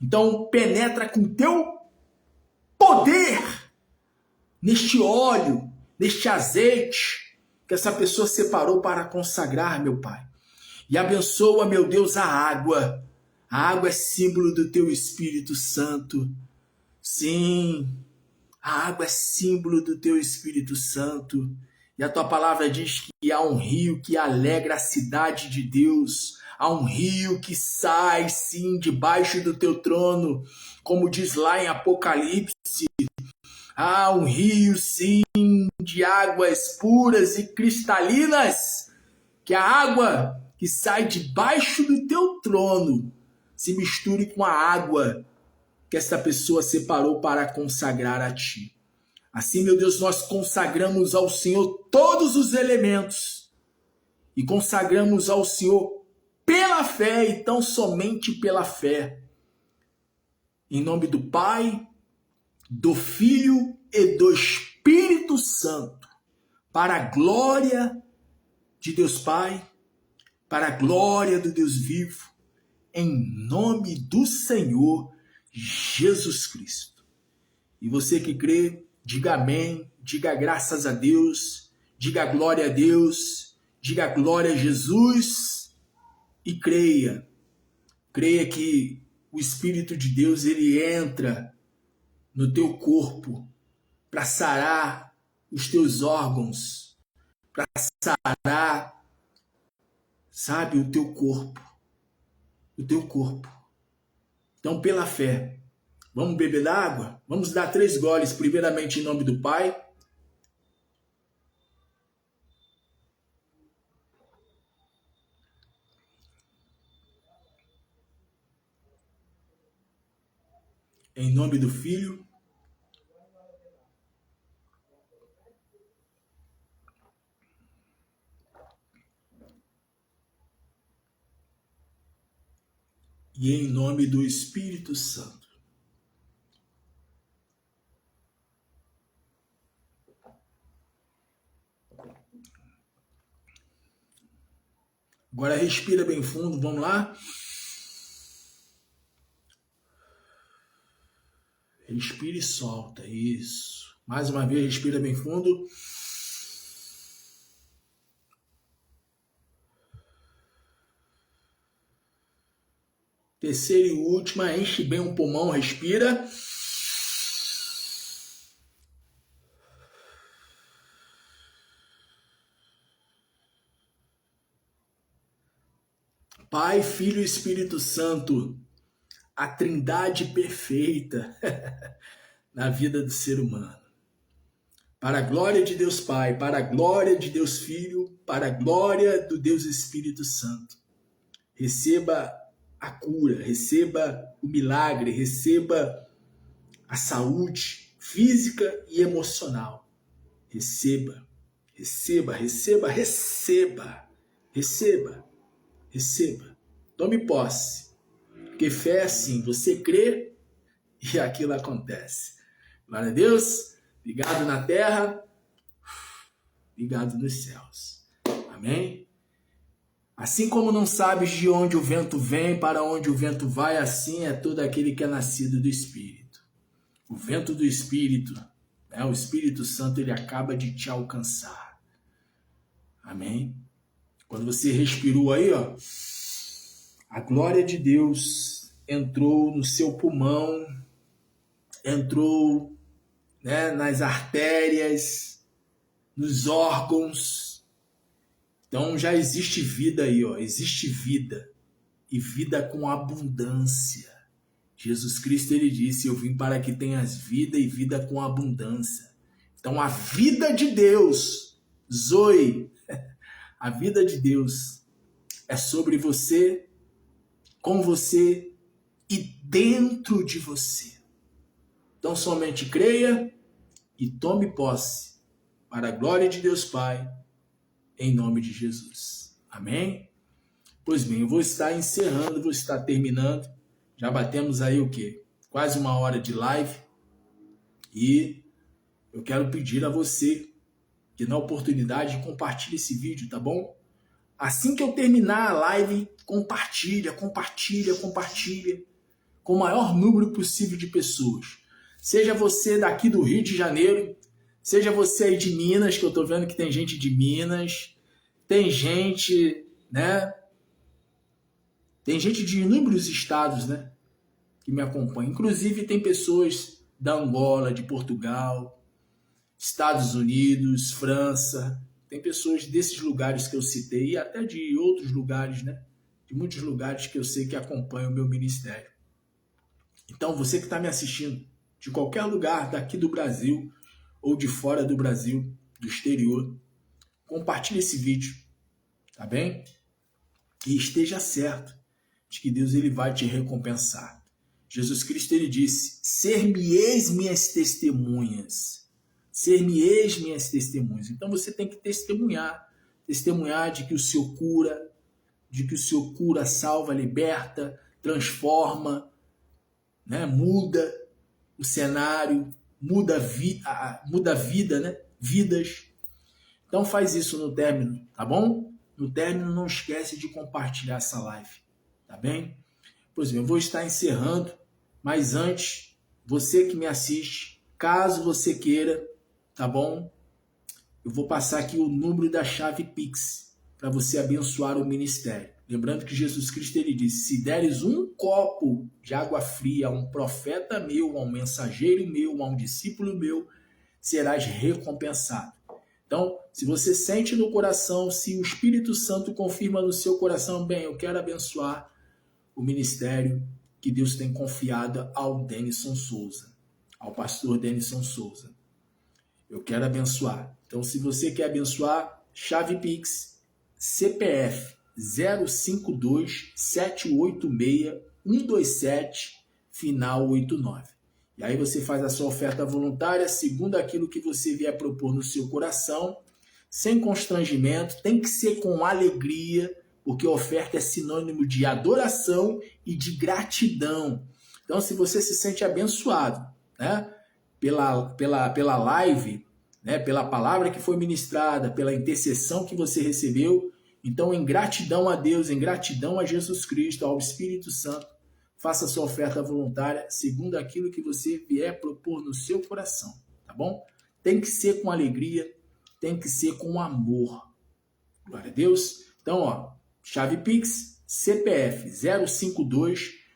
A: então penetra com teu poder neste óleo, neste azeite que essa pessoa separou para consagrar, meu Pai. E abençoa, meu Deus, a água. A água é símbolo do teu Espírito Santo. Sim, a água é símbolo do teu Espírito Santo. E a tua palavra diz que há um rio que alegra a cidade de Deus. Há um rio que sai, sim, debaixo do teu trono. Como diz lá em Apocalipse. Há um rio, sim, de águas puras e cristalinas. Que a água que sai debaixo do teu trono se misture com a água que essa pessoa separou para consagrar a ti. Assim, meu Deus, nós consagramos ao Senhor todos os elementos e consagramos ao Senhor pela fé e tão somente pela fé. Em nome do Pai, do Filho e do Espírito Santo, para a glória de Deus Pai, para a glória do Deus vivo, em nome do Senhor Jesus Cristo. E você que crê, diga amém, diga graças a Deus, diga glória a Deus, diga glória a Jesus e creia. Creia que o Espírito de Deus, ele entra no teu corpo para sarar os teus órgãos, para sarar, sabe, o teu corpo. O teu corpo. Então, pela fé, vamos beber da água? Vamos dar 3 goles, primeiramente em nome do Pai. Em nome do Filho. E em nome do Espírito Santo. Agora respira bem fundo, vamos lá? Respira e solta, isso. Mais uma vez, respira bem fundo. Terceira e última, enche bem o pulmão, respira. Pai, Filho e Espírito Santo, a trindade perfeita na vida do ser humano. Para a glória de Deus Pai, para a glória de Deus Filho, para a glória do Deus Espírito Santo. Receba a cura, receba o milagre, receba a saúde física e emocional. Receba, receba, receba, receba, receba, receba. Tome posse, porque fé é assim, você crê e aquilo acontece. Glória a Deus, ligado na terra, ligado nos céus. Amém? Assim como não sabes de onde o vento vem, para onde o vento vai, assim é todo aquele que é nascido do Espírito. O vento do Espírito, o Espírito Santo, ele acaba de te alcançar. Amém? Quando você respirou aí, ó, a glória de Deus entrou no seu pulmão, entrou, nas artérias, nos órgãos. Então já existe vida aí, ó, existe vida, e vida com abundância. Jesus Cristo, ele disse, eu vim para que tenhas vida e vida com abundância. Então a vida de Deus, Zoe, a vida de Deus é sobre você, com você e dentro de você. Então somente creia e tome posse para a glória de Deus Pai, em nome de Jesus. Amém? Pois bem, eu vou estar encerrando, vou estar terminando. Já batemos aí o quê? Quase 1 hora de live. E eu quero pedir a você que na oportunidade compartilhe esse vídeo, tá bom? Assim que eu terminar a live, compartilha com o maior número possível de pessoas. Seja você daqui do Rio de Janeiro, seja você aí de Minas, que eu estou vendo que tem gente de Minas, tem gente, né? Tem gente de inúmeros estados, né? Que me acompanha. Inclusive tem pessoas da Angola, de Portugal, Estados Unidos, França. Tem pessoas desses lugares que eu citei e até de outros lugares, né? De muitos lugares que eu sei que acompanham o meu ministério. Então, você que está me assistindo de qualquer lugar daqui do Brasil ou de fora do Brasil, do exterior, compartilhe esse vídeo, tá bem? E esteja certo de que Deus ele vai te recompensar. Jesus Cristo ele disse: ser-me-eis minhas testemunhas. Ser-me-eis minhas testemunhas. Então você tem que testemunhar de que o Senhor cura, salva, liberta, transforma, né? Muda o cenário, muda a vida, né? Vidas. Então faz isso no término, tá bom? No término não esquece de compartilhar essa live, tá bem? Pois bem, eu vou estar encerrando, mas antes, você que me assiste, caso você queira, tá bom? Eu vou passar aqui o número da chave Pix para você abençoar o ministério. Lembrando que Jesus Cristo ele disse: se deres um copo de água fria a um profeta meu, a um mensageiro meu, a um discípulo meu, serás recompensado. Então, se você sente no coração, se o Espírito Santo confirma no seu coração, bem, eu quero abençoar o ministério que Deus tem confiado ao Denison Souza, ao pastor Denison Souza. Eu quero abençoar. Então, se você quer abençoar, chave Pix, CPF 052-786-127, final 89. E aí você faz a sua oferta voluntária, segundo aquilo que você vier propor no seu coração, sem constrangimento, tem que ser com alegria, porque a oferta é sinônimo de adoração e de gratidão. Então, se você se sente abençoado, né, pela live, né, pela palavra que foi ministrada, pela intercessão que você recebeu, então, em gratidão a Deus, em gratidão a Jesus Cristo, ao Espírito Santo, faça sua oferta voluntária segundo aquilo que você vier propor no seu coração, tá bom? Tem que ser com alegria, tem que ser com amor. Glória a Deus. Então, ó, chave Pix, CPF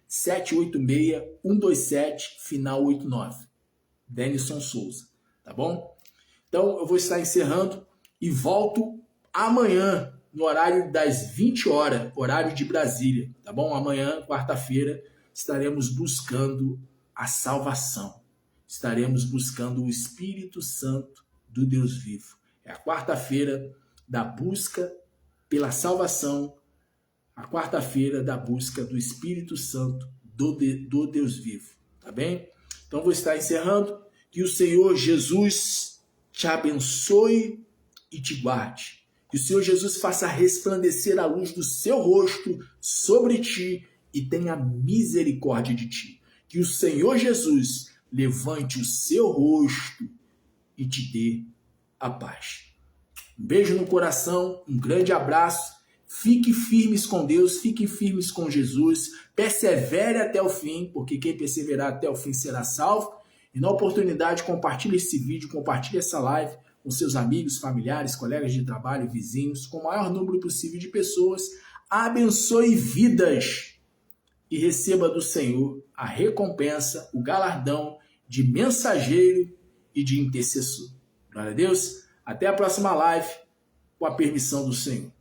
A: 052-786-127, final 89. Denison Souza, tá bom? Então, eu vou estar encerrando e volto amanhã, no horário das 20 horas, horário de Brasília, tá bom? Amanhã, quarta-feira, estaremos buscando a salvação. Estaremos buscando o Espírito Santo do Deus vivo. É a quarta-feira da busca pela salvação, a quarta-feira da busca do Espírito Santo do Deus vivo, tá bem? Então, vou estar encerrando. Que o Senhor Jesus te abençoe e te guarde. Que o Senhor Jesus faça resplandecer a luz do seu rosto sobre ti e tenha misericórdia de ti. Que o Senhor Jesus levante o seu rosto e te dê a paz. Um beijo no coração, um grande abraço. Fique firmes com Deus, fiquem firmes com Jesus. Persevere até o fim, porque quem perseverar até o fim será salvo. E na oportunidade, compartilhe esse vídeo, compartilhe essa live com seus amigos, familiares, colegas de trabalho, vizinhos, com o maior número possível de pessoas. Abençoe vidas e receba do Senhor a recompensa, o galardão de mensageiro e de intercessor. Glória a Deus. Até a próxima live, com a permissão do Senhor.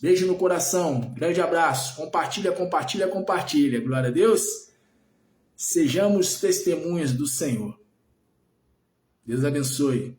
A: Beijo no coração, grande abraço. Compartilha. Glória a Deus. Sejamos testemunhas do Senhor. Deus abençoe.